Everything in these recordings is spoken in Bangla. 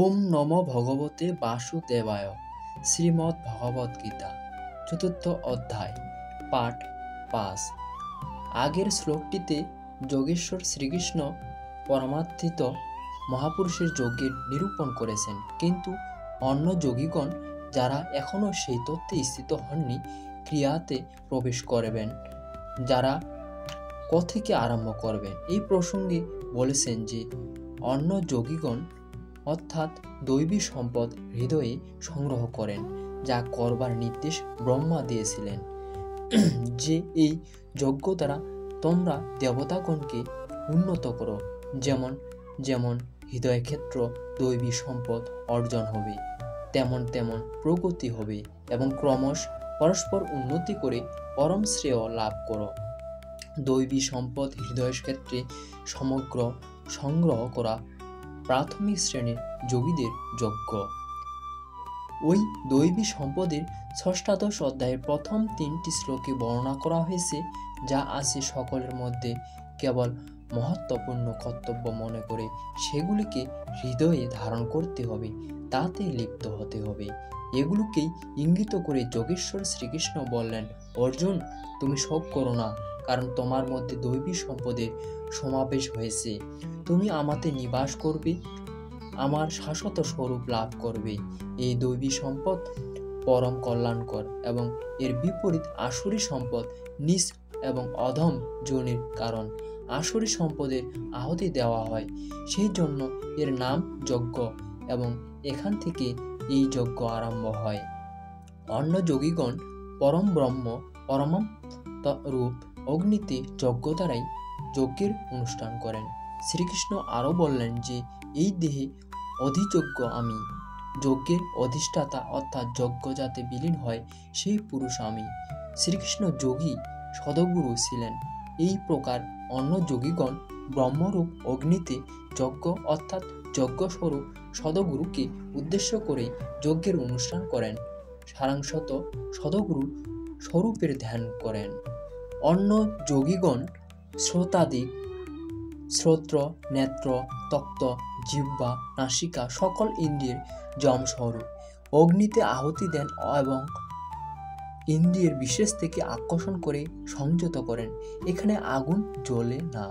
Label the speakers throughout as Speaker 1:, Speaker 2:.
Speaker 1: ওম নমো ভগবতে বাসুদেবায়। শ্রীমদ্ ভগবদ গীতা, চতুর্থ অধ্যায়, পাঠ 5। আগের শ্লোকটিতে যোগেশ্বর শ্রীকৃষ্ণ পরমার্থিত মহাপুরুষের যজ্ঞের নিরূপণ করেছেন, কিন্তু অন্য যোগীগণ যারা এখনও সেই তত্ত্বে স্থিত হননি, ক্রিয়াতে প্রবেশ করবেন, যারা থেকে আরম্ভ করবেন। এই প্রসঙ্গে বলেছেন যে অন্য যোগীগণ অর্থাৎ দৈবী সম্পদ হৃদয়ে সংগ্রহ করেন, যা করবার নির্দেশ ব্রহ্মা দিয়েছিলেন, যে এই যজ্ঞ দ্বারা তোমরা দেবতাগণকে উন্নত করো। যেমন যেমন হৃদয় ক্ষেত্র দৈবী সম্পদ অর্জন হবে, তেমন তেমন প্রগতি হবে এবং ক্রমশ পরস্পর উন্নতি করে পরম শ্রেয় লাভ করো। দৈবী সম্পদ হৃদয় ক্ষেত্রে সমগ্র সংগ্রহ করা প্রাথমিক শ্রেণীর যোগীদের যজ্ঞ। ওই দৈবী সম্পদের ষষ্ঠাদশ অধ্যায়ের প্রথম 3টি শ্লোকে বর্ণনা করা হয়েছে, যা আছে সকলের মধ্যে কেবল মহত্বপূর্ণ কর্তব্য মনে করে সেগুলিকে হৃদয়ে ধারণ করতে হবে, তাতে লিপ্ত হতে হবে। এগুলোকেই ইঙ্গিত করে যোগেশ্বর শ্রীকৃষ্ণ বললেন, অর্জুন, তুমি শোক করো না, কারণ তোমার মধ্যে দৈবী সম্পদের সমাবেশ হয়েছে। তুমি আমাতে নিবাস করবে, আমার শাশ্বত স্বরূপ লাভ করবে। এই দৈবী সম্পদ পরম কল্যাণকর এবং এর বিপরীত আসুরী সম্পদ নিচ এবং অধম যোনির কারণ। আসুরী সম্পদের আহুতি দেওয়া হয়, সেই জন্য এর নাম যজ্ঞ এবং এখান থেকে এই যজ্ঞ আরম্ভ হয়। অন্য যোগীগণ পরম ব্রহ্ম পরমাত্ম রূপ অগ্নিতে যজ্ঞ দ্বারাই যজ্ঞের অনুষ্ঠান করেন। শ্রীকৃষ্ণ আরও বললেন যে এই দেহে অধিযজ্ঞ আমি, যজ্ঞের অধিষ্ঠাতা অর্থাৎ যজ্ঞ যাতে বিলীন হয় সেই পুরুষ আমি। শ্রীকৃষ্ণ যোগী সদগুরু ছিলেন। এই প্রকার অন্য যোগীগণ ব্রহ্মরূপ অগ্নিতে যজ্ঞ অর্থাৎ যজ্ঞস্বরূপ সদগুরুকে উদ্দেশ্য করে যজ্ঞের অনুষ্ঠান করেন। সারাংশত সদগুরু স্বরূপের ধ্যান করেন। অন্য যোগীগণ শ্রোতাদিক শ্রোত্র, নেত্র, তক্ত, জিহ্বা, নাসিকা সকল ইন্দ্রিয়ের যমস্বরূপ অগ্নিতে আহুতি দেন এবং ইন্দ্রিয়ের বিশেষ থেকে আকর্ষণ করে সংযত করেন। এখানে আগুন জ্বলে না।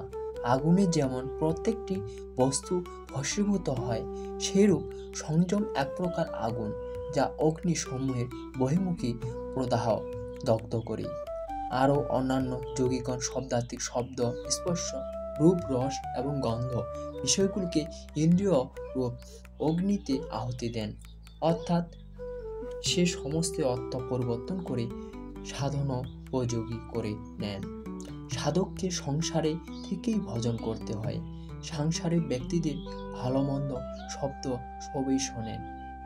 Speaker 1: আগুনে যেমন প্রত্যেকটি বস্তু ভস্মীভূত হয়, সেইরূপ সংযম এক প্রকার আগুন, যা অগ্নিসমূহের বহির্মুখী প্রদাহ দগ্ধ করে। আরও অন্যান্য যোগীগণ শব্দাত্মিক শব্দ, স্পর্শ, রূপ, রস এবং গন্ধ বিষয়গুলিকে ইন্দ্রিয় রূপ অগ্নিতে আহুতি দেন, অর্থাৎ সে সমস্ত অর্থ পরিবর্তন করে সাধন উপযোগী করে নেন। সাধককে সংসারে থেকেই ভজন করতে হয়। সাংসারিক ব্যক্তিদের ভালো মন্দ শব্দ সবই শোনেন।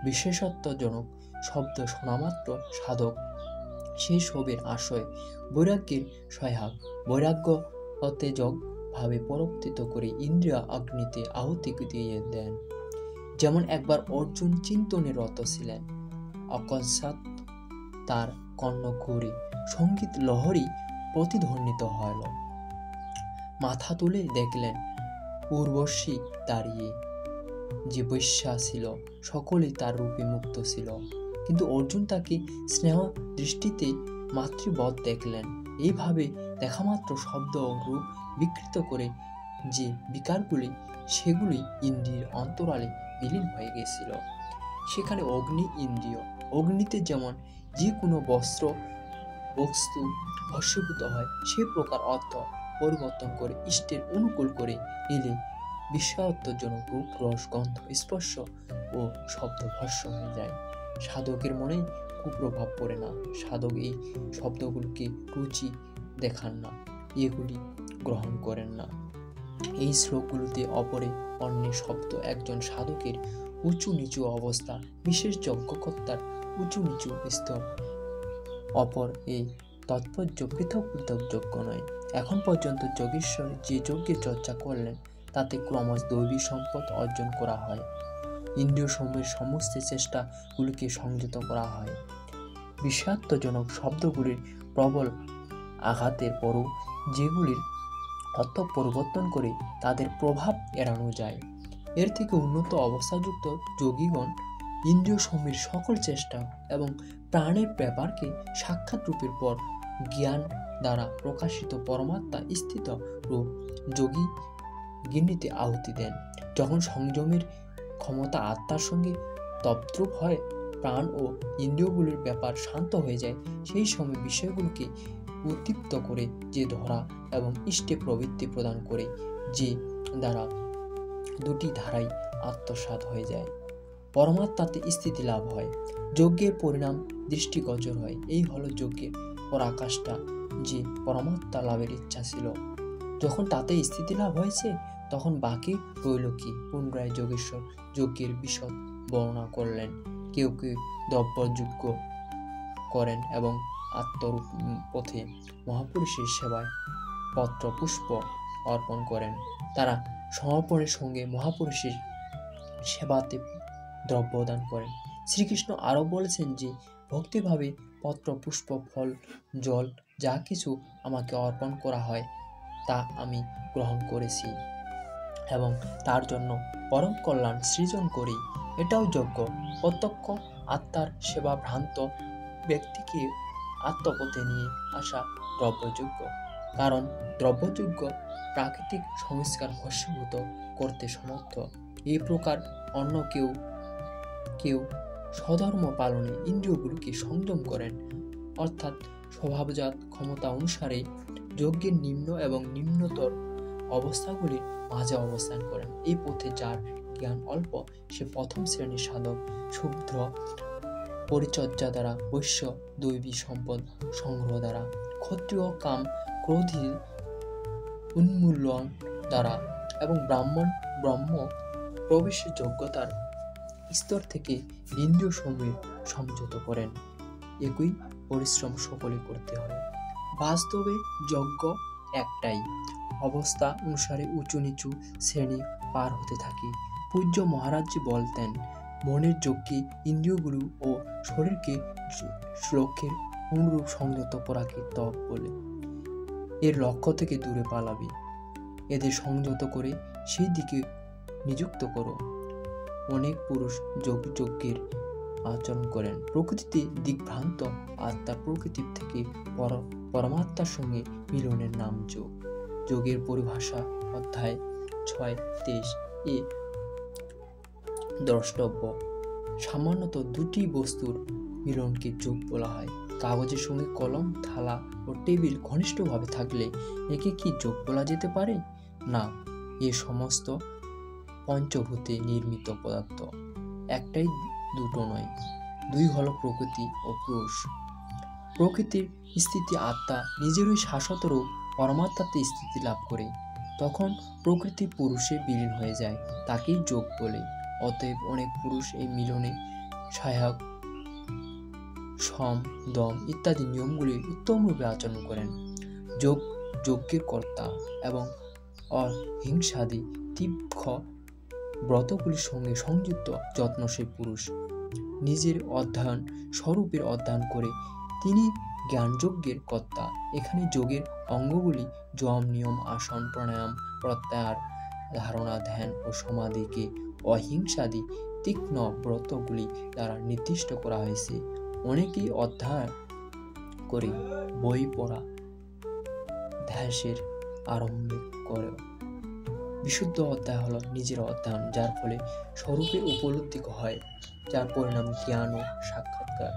Speaker 1: বিশেষত্বজনক শব্দ শোনামাত্র সাধক সেই সবের আশ্রয় বৈরাগ্যের সহায়ক। বৈরাগ্য অতেজক ভাবে পরিবর্তিত করে ইন্দ্রিয় অগ্নিতে আহুতি দিয়ে দেন। যেমন একবার অর্জুন চিন্তনে রত ছিলেন, অকস্মাৎ তার কর্ণকুহরে সঙ্গীত লহরী প্রতিধ্বনিত হল। মাথা তুলে দেখলেন উর্বশী দাঁড়িয়ে। যে বৈশ্যা ছিল সকলেই তার রূপে মুক্ত ছিল, কিন্তু অর্জুন তাকে স্নেহ দৃষ্টিতে মাতৃবৎ দেখলেন। এইভাবে দেখামাত্র শব্দ ও রূপ বিকৃত করে যে বিকারগুলি, সেগুলি ইন্দ্রিয়ের অন্তরালে বিলীন হয়ে গেছিল। সেখানে অগ্নি ইন্দ্রিয়। অগ্নিতে যেমন যে কোনো বস্তু ভস্মীভূত হয়, সে প্রকার অর্থ পরিবর্তন করে ইষ্টের অনুকূল করে নিলে বিস্ময়ত্বজনক রূপ, রস, গন্ধ, স্পর্শ ও শব্দ ভস্ম হয়ে যায়। সাধকের মনে কুপ্রভাব পড়ে না। সাধক এই শব্দগুলিকে রুচি দেখান না, এগুলি গ্রহণ করেন না। এই শ্লোকগুলোতে অপরে অন্যের শব্দ একজন সাধকের উঁচু নিচু অবস্থা, বিশেষ যজ্ঞকর্তার উঁচু নিচু স্তর। অপর এই তাৎপর্য পৃথক পৃথক যজ্ঞ নয়। এখন পর্যন্ত যোগেশ্বর যে যজ্ঞের চর্চা করলেন, তাতে ক্রমশ দৈবী সম্পদ অর্জন করা হয়। ইন্দ্রিয় সমূহের সমস্ত চেষ্টাগুলিকে সংযত করা হয়। বিষাত্মজনক শব্দগুলির প্রবল আঘাতের পরও যেগুলির অর্থ পরিবর্তন করে তাদের প্রভাব এড়ানো যায়, এর থেকে উন্নত অবস্থাযুক্ত যোগীগণ ইন্দ্রিয় সমীর সকল চেষ্টা এবং প্রাণের ব্যাপারকে সাক্ষাৎ রূপের পর জ্ঞান দ্বারা প্রকাশিত পরমাত্মা স্থিত রূপ যোগী গিন্নিতে আহুতি দেন। যখন সংযমের ক্ষমতা আত্মার সঙ্গে তদ্রূপ হয়, প্রাণ ও ইন্দ্রিয়গুলির ব্যাপার শান্ত হয়ে যায়, সেই সময় বিষয়গুলোকে উদ্দীপ্ত করে যে ধরা এবং ইষ্টে প্রবৃত্তি প্রদান করে, যে দ্বারা দুটি ধারাই আত্মসাৎ হয়ে যায়, পরমাত্মাতে স্থিতি লাভ হয়, যজ্ঞের পরিণাম দৃষ্টিগোচর হয়। এই হলো যজ্ঞের পরাকাষ্ঠা, যে পরমাত্মা লাভের ইচ্ছা ছিল। যখন তাতে স্থিতি লাভ হয়েছে, তখন বাকি রইল কি? পুনরায় যোগেশ্বর যজ্ঞের বিশদ বর্ণনা করলেন। কেউ কেউ দ্রব্যযজ্ঞ করেন এবং আত্মরূপ পথে মহাপুরুষের সেবায় পত্র পুষ্প অর্পণ করেন। তারা সমর্পণের সঙ্গে মহাপুরুষের সেবাতে দ্রব্যদান করেন। শ্রীকৃষ্ণ আরও বলেছেন যে ভক্তিভাবে পত্র পুষ্প ফল জল যা কিছু আমাকে অর্পণ করা হয় তা আমি গ্রহণ করেছি এবং তার জন্য পরম কল্যাণ সৃজন করি। এটাও যজ্ঞ। প্রত্যক্ষ আত্মার সেবা ভ্রান্ত ব্যক্তিকে আত্মপথে নিয়ে আসা দ্রব্যযজ্ঞ। কারণ দ্রব্যযজ্ঞ প্রাকৃতিক সংস্কার ভস্মীভূত করতে সমর্থ। এই প্রকার অন্য কেউ কেউ স্বধর্ম পালনে ইন্দ্রিয়গুলোকে সংযম করেন, অর্থাৎ স্বভাবজাত ক্ষমতা অনুসারে যজ্ঞের নিম্ন এবং নিম্নতর অবস্থাগুলির মাঝে অবস্থান করেন। এই পথে যার জ্ঞান অল্প, সে প্রথম শ্রেণীর সাধক শুদ্র পরিচর্যা দ্বারা, বৈশ্য দৈবী সম্পদ সংগ্রহ দ্বারা, ক্ষত্রিয় কাম ক্রোধী উন্মূলন দ্বারা এবং ব্রাহ্মণ ব্রহ্ম প্রবেশের যোগ্যতার স্তর থেকে ইন্দ্রিয় সমূহ সংযত করেন। একই পরিশ্রম সকলে করতে হয়। বাস্তবে যজ্ঞ একটাই, অবস্থা অনুসারে উঁচু নিচু শ্রেণী পার হতে থাকি। পূজ্য মহারাজজি বলতেন, মনের যজ্ঞে ইন্দ্রিয়গুলো ও শরীরকে লক্ষ্যের অনুরূপ সংযত করাকে তপ বলে। এর লক্ষ্য থেকে দূরে পালাবি, এদের সংযত করে সেই দিকে নিযুক্ত করো। অনেক পুরুষ যজ্ঞের আচরণ করেন। প্রকৃতিতে দিগ্ভ্রান্ত আত্মা প্রকৃতির থেকে পরমাত্মার সঙ্গে মিলনের নাম যোগ। যোগের পরিভাষা অধ্যায় 6:23 এ দ্রষ্টব্য। সামান্যত দুটি বস্তুর মিলনকে যোগ বলা হয়। কাগজের সঙ্গে কলম, থালা ও টেবিল ঘনিষ্ঠভাবে থাকলে একে কি যোগ বলা যেতে পারে? না, এ সমস্ত পঞ্চভূতে নির্মিত পদার্থ। একটাই, দুটো নয়। দুই হলো প্রকৃতি ও পুরুষ। প্রকৃতির স্থিতি আত্মা নিজেরই শাশ্বত রূপ পরমাত্মাতে স্থিতি লাভ করে, তখন প্রকৃতি পুরুষে বিলীন হয়ে যায়, তাকেই যোগ বলে। অতএব অনেক পুরুষ এই মিলনে সহায়ক সম দম ইত্যাদি নিয়মগুলি উত্তমরূপে আচরণ করেন। যজ্ঞের কর্তা এবং অহিংসাদি তীব্র ব্রতগুলির সঙ্গে সংযুক্ত যত্নশীল পুরুষ নিজের অধ্যয়ন স্বরূপের অধ্যয়ন করে তিনি জ্ঞানযজ্ঞের কর্তা। এখানে যোগের অঙ্গগুলি যম, নিয়ম, আসন, প্রাণায়াম, প্রত্যাহার, ধারণা, ধ্যান ও সমাধিকে অহিংসাদি তীক্ষ্ণ ব্রতগুলি দ্বারা নির্দিষ্ট করা হয়েছে। অনেকেই অধ্যয়ন করে বই পড়া ধ্যাসের আরম্ভ করে। বিশুদ্ধ অধ্যায় হলো নিজের অধ্যয়ন, যার ফলে স্বরূপের উপলব্ধি হয়, যার পরিণাম জ্ঞান ও সাক্ষাৎকার।